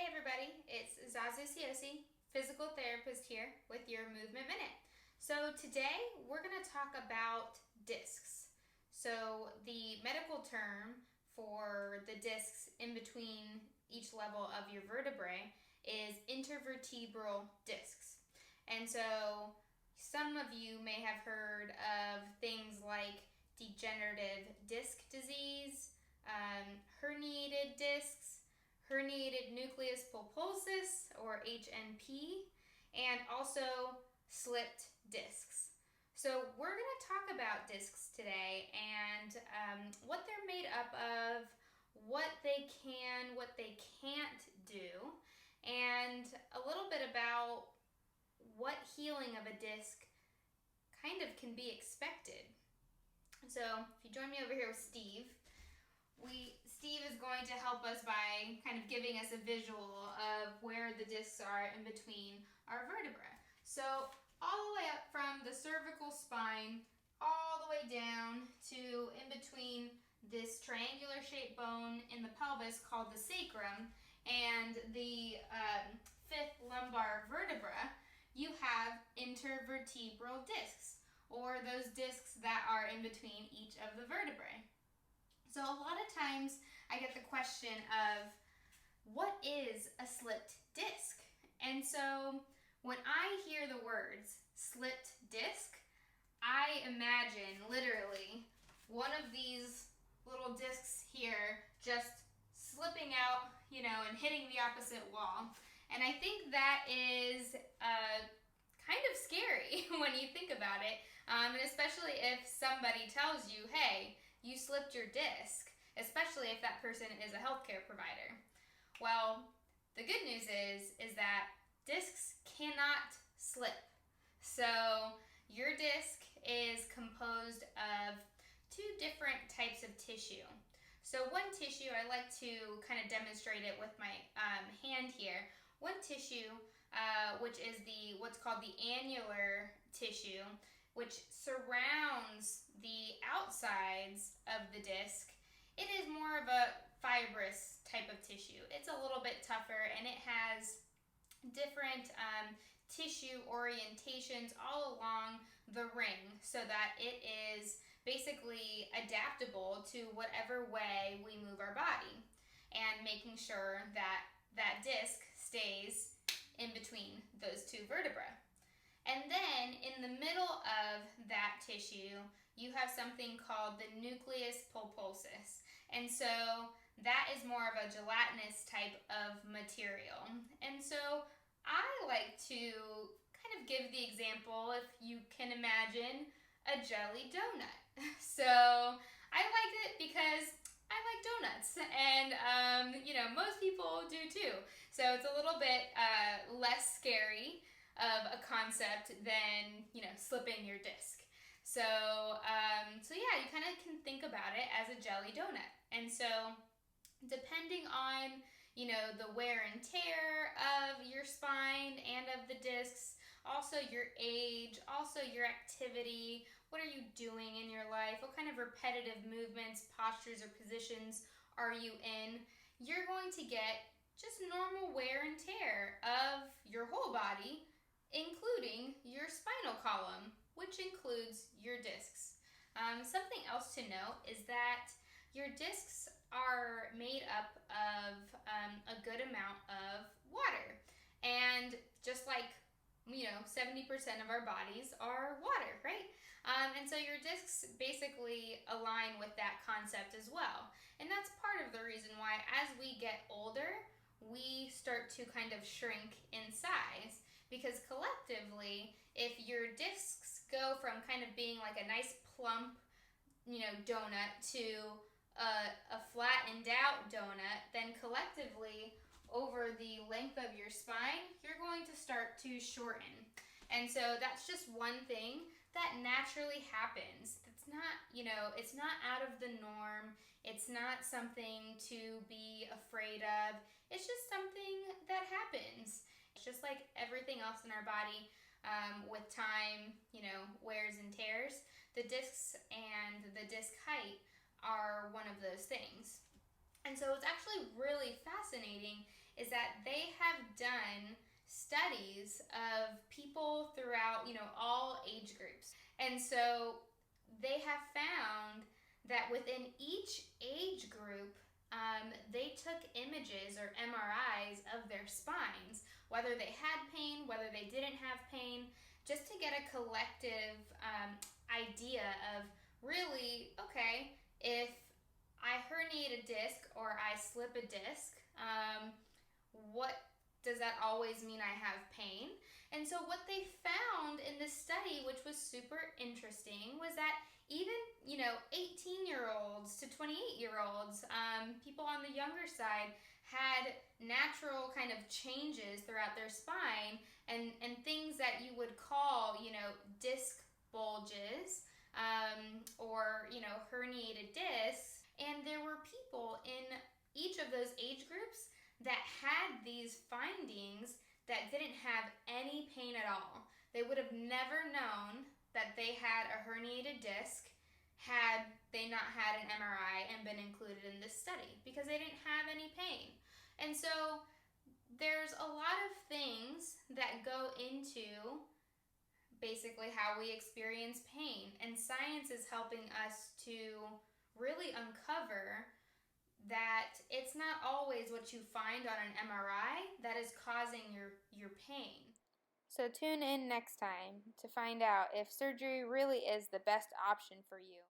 everybody, it's Zazu Siosi, physical therapist here with your Movement Minute. So today we're going to talk about discs. So the medical term for the discs in between each level of your vertebrae is intervertebral discs. And so some of you may have heard of things like degenerative disc disease, herniated discs, herniated nucleus pulposus, or HNP, and also slipped discs. So we're going to talk about discs today and what they're made up of, what they can, what they can't do, and a little bit about what healing of a disc kind of can be expected. So if you join me over here with Steve, Steve is going to help us by kind of giving us a visual of where the discs are in between our vertebrae. So all the way up from the cervical spine, all the way down to in between this triangular shaped bone in the pelvis called the sacrum and the fifth lumbar vertebra, you have intervertebral discs, or those discs that are in between each of the vertebrae. So a lot of times I get the question of, what is a slipped disc? And so when I hear the words slipped disc, I imagine literally one of these little discs here just slipping out, and hitting the opposite wall. And I think that is kind of scary when you think about it, and especially if somebody tells you, hey, you slipped your disc, especially if that person is a healthcare provider. Well, the good news is that discs cannot slip. So your disc is composed of two different types of tissue. So one tissue, I like to kind of demonstrate it with my hand here. One tissue, which is what's called the annular tissue, which surrounds the outsides of the disc, it is more of a fibrous type of tissue. It's a little bit tougher, and it has different tissue orientations all along the ring so that it is basically adaptable to whatever way we move our body, and making sure that that disc stays in between those two vertebrae. And then in the middle of that tissue, you have something called the nucleus pulposus. And so that is more of a gelatinous type of material. And so I like to kind of give the example, if you can imagine, a jelly donut. So I liked it because I like donuts, and most people do too. So it's a little bit less scary of a concept than slipping your disc. So yeah, you kind of can think about it as a jelly donut. And so depending on the wear and tear of your spine and of the discs, also your age, also your activity, what are you doing in your life, what kind of repetitive movements, postures, or positions are you in, you're going to get just normal wear and tear of your whole body, including your spinal column, which includes your discs. Something else to note is that your discs are made up of a good amount of water. And just like 70% of our bodies are water, right? And so your discs basically align with that concept as well. And that's part of the reason why as we get older, we start to kind of shrink in size, because collectively, if your discs go from kind of being like a nice plump, donut to a flattened out donut, then collectively over the length of your spine, you're going to start to shorten. And so that's just one thing that naturally happens. It's not, it's not out of the norm. It's not something to be afraid of. It's just something that happens. It's just like everything else in our body, with time, wears and tears. The discs and the disc height are one of those things. And so what's actually really fascinating is that they have done studies of people throughout, all age groups. And so they have found that within each age group, they took images or MRIs of their spines, whether they had pain, whether they didn't have pain, just to get a collective idea of really, okay, if I herniate a disc or I slip a disc, what does that always mean I have pain? And so, what they found in this study, which was super interesting, was that even 18-year-olds to 28-year-olds, people on the younger side, had natural kind of changes throughout their spine, and things that you would call disc bulges, or herniated discs. And there were people in each of those age groups that had these findings that didn't have any pain at all. They would have never known that they had a herniated disc had they not had an MRI and been included in this study, because they didn't have any pain. And so there's a lot of things that go into basically how we experience pain, and science is helping us to really uncover that it's not always what you find on an MRI that is causing your pain. So tune in next time to find out if surgery really is the best option for you.